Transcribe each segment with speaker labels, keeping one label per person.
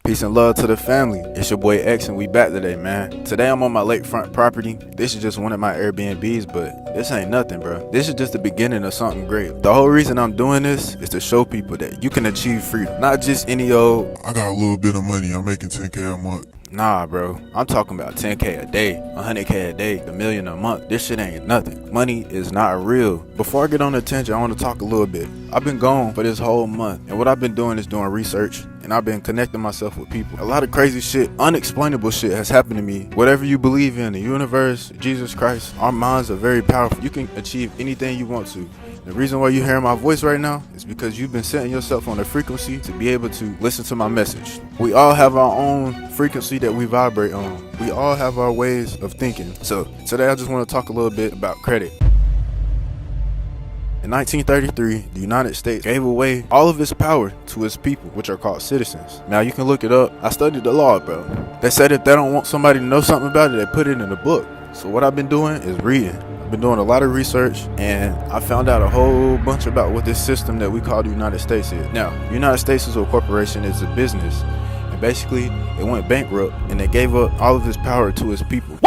Speaker 1: Peace and love to the family. It's your boy X and we back today, man. Today I'm on my lakefront property. This is just one of my Airbnbs, but this ain't nothing, bro. This is just the beginning of something great. The whole reason I'm doing this is to show people that you can achieve freedom. Not just any old,
Speaker 2: I got a little bit of money, I'm making 10K a month.
Speaker 1: nah, bro. I'm talking about 10K a day, 100K a day, $1 million a month. This shit ain't nothing. Money is not real. Before I get on the tangent, I want to talk a little bit. I've been gone for this whole month, and what I've been doing is doing research, and I've been connecting myself with people. A lot of crazy shit, unexplainable shit has happened to me. Whatever you believe in, the universe, Jesus Christ, our minds are very powerful. You can achieve anything you want to. The reason why you're hearing my voice right now is because you've been setting yourself on a frequency to be able to listen to my message. We all have our own frequency that we vibrate on. We all have our ways of thinking. So today I just want to talk a little bit about credit. In 1933, the United States gave away all of its power to its people, which are called citizens. Now you can look it up. I studied the law, bro. They said if they don't want somebody to know something about it, they put it in a book. So what I've been doing is reading. I've been doing a lot of research, and I found out a whole bunch about what this system that we call the United States is. Now, the United States is a corporation, it's a business, and basically it went bankrupt, and they gave up all of its power to its people.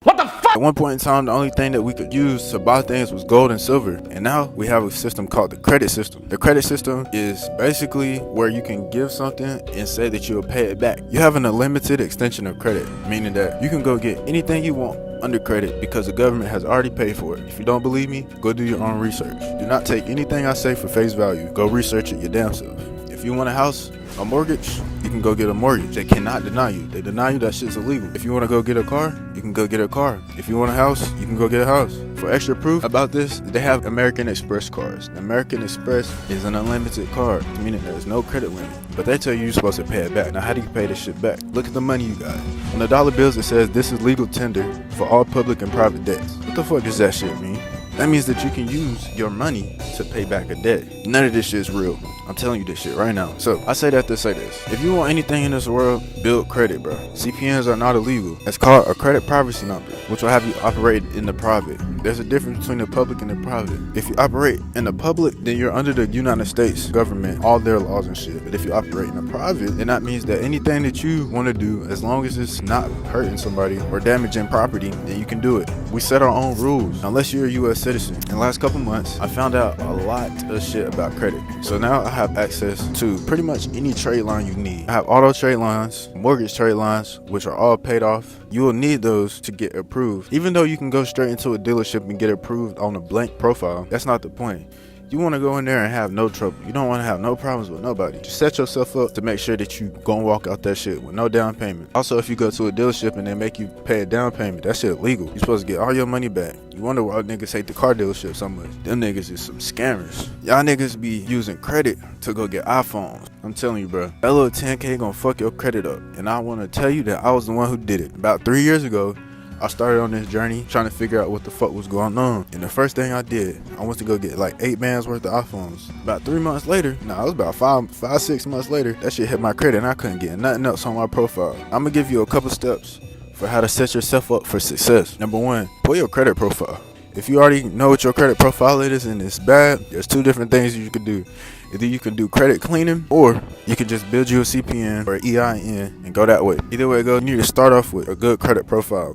Speaker 1: What the fuck? At one point in time, the only thing that we could use to buy things was gold and silver, and now we have a system called the credit system. The credit system is basically where you can give something and say that you'll pay it back. You have an unlimited extension of credit, meaning that you can go get anything you want under credit because the government has already paid for it. If you don't believe me, go do your own research. Do not take anything I say for face value. Go research it your damn self. If you want a house, a mortgage, you can go get a mortgage. They cannot deny you. They deny you, that shit's illegal. If you want to go get a car, you can go get a car. If you want a house, you can go get a house. For extra proof about this, they have American Express cards. The American Express is an unlimited card, meaning there's no credit limit. But they tell you you're supposed to pay it back. Now, how do you pay this shit back? Look at the money you got. On the dollar bills, it says this is legal tender for all public and private debts. What the fuck does that shit mean? That means that you can use your money to pay back a debt. None of this shit's real. I'm telling you this shit right now. So I say that to say this. If you want anything in this world, build credit, bro. CPNs are not illegal. It's called a credit privacy number, which will have you operate in the private. There's a difference between the public and the private. If you operate in the public, then you're under the United States government, all their laws and shit. But if you operate in the private, then that means that anything that you want to do, as long as it's not hurting somebody or damaging property, then you can do it. We set our own rules, unless you're a U.S. citizen. In the last couple months, I found out a lot of shit about credit. So now I have access to pretty much any trade line you need. I have auto trade lines, mortgage trade lines, which are all paid off. You will need those to get approved. Even though you can go straight into a dealership and get approved on a blank profile, that's not the point. You want to go in there and have no trouble. You don't want to have no problems with nobody. Just set yourself up to make sure that you gonna walk out that shit with no down payment. Also, if you go to a dealership and they make you pay a down payment, that shit illegal. You're supposed to get all your money back. You wonder why niggas hate the car dealership so much. Them niggas is some scammers. Y'all niggas be using credit to go get iPhones. I'm telling you, bro. That little 10K gonna fuck your credit up. And I want to tell you that I was the one who did it. About 3 years ago, I started on this journey trying to figure out what the fuck was going on. And the first thing I did, I went to go get like 8 bands worth of iPhones. About 3 months later, it was about 6 months later, that shit hit my credit and I couldn't get nothing else on my profile. I'm gonna give you a couple steps for how to set yourself up for success. Number 1, pull your credit profile. If you already know what your credit profile is and it's bad, there's 2 different things you can do. Either you can do credit cleaning, or you can just build you a CPN or EIN and go that way. Either way it goes, you need to start off with a good credit profile.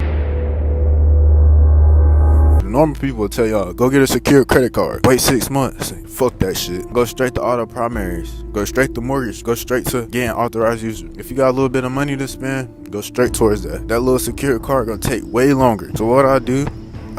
Speaker 1: Normal people will tell y'all, go get a secured credit card. Wait 6 months. Fuck that shit. Go straight to auto primaries. Go straight to mortgage. Go straight to getting authorized user. If you got a little bit of money to spend, go straight towards that. That little secured card gonna take way longer. So what I do,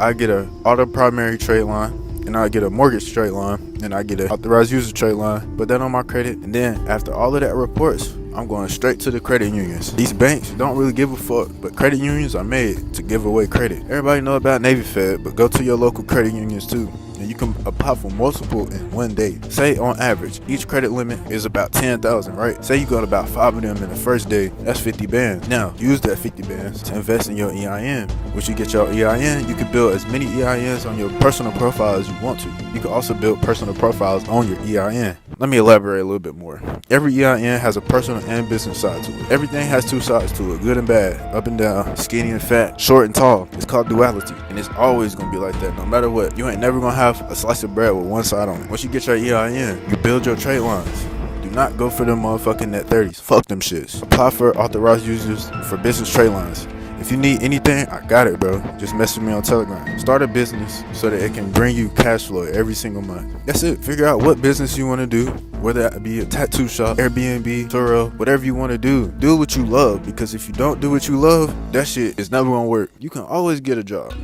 Speaker 1: I get a auto primary trade line, and I get a mortgage trade line, and I get an authorized user trade line. Put that on my credit, and then after all of that reports, I'm going straight to the credit unions. These banks don't really give a fuck, but credit unions are made to give away credit. Everybody know about Navy Fed, but go to your local credit unions too. And you can apply for multiple in one day. Say on average, each credit limit is about 10,000, right? Say you got about 5 of them in the first day, that's 50 bands. Now, use that 50 bands to invest in your EIN. Once you get your EIN, you can build as many EINs on your personal profile as you want to. You can also build personal profiles on your EIN. Let me elaborate a little bit more. Every EIN has a personal and business side to it. Everything has 2 sides to it, good and bad, up and down, skinny and fat, short and tall. It's called duality, and it's always gonna be like that no matter what. You ain't never gonna have a slice of bread with one side on it. Once you get your EIN, you build your trade lines. Do not go for them motherfucking net 30s. Fuck them shits. Apply for authorized users for business trade lines. If you need anything, I got it, bro. Just message me on Telegram. Start a business so that it can bring you cash flow every single month. That's it. Figure out what business you want to do, whether that be a tattoo shop, Airbnb, Turo, whatever you want to do. Do what you love, because if you don't do what you love, that shit is never gonna work. You can always get a job,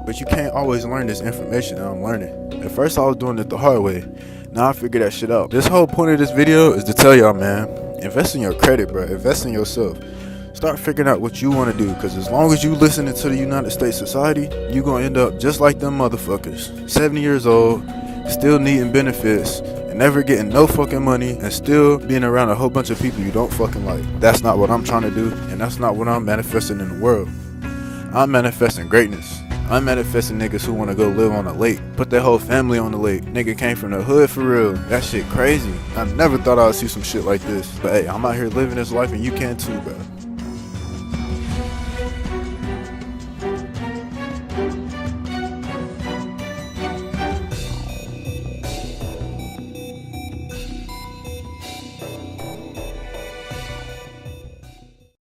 Speaker 1: but you can't always learn this information that I'm learning. At first, I was doing it the hard way. Now I figured that shit out. This whole point of this video is to tell y'all, man, invest in your credit, bro. Invest in yourself. Start figuring out what you want to do, because as long as you listening to the United States society, you gonna end up just like them motherfuckers. 70 years old, still needing benefits, and never getting no fucking money, and still being around a whole bunch of people you don't fucking like. That's not what I'm trying to do, and that's not what I'm manifesting in the world. I'm manifesting greatness. I'm manifesting niggas who want to go live on a lake, put their whole family on the lake. Nigga came from the hood for real. That shit crazy. I never thought I would see some shit like this. But hey, I'm out here living this life, and you can too, bro.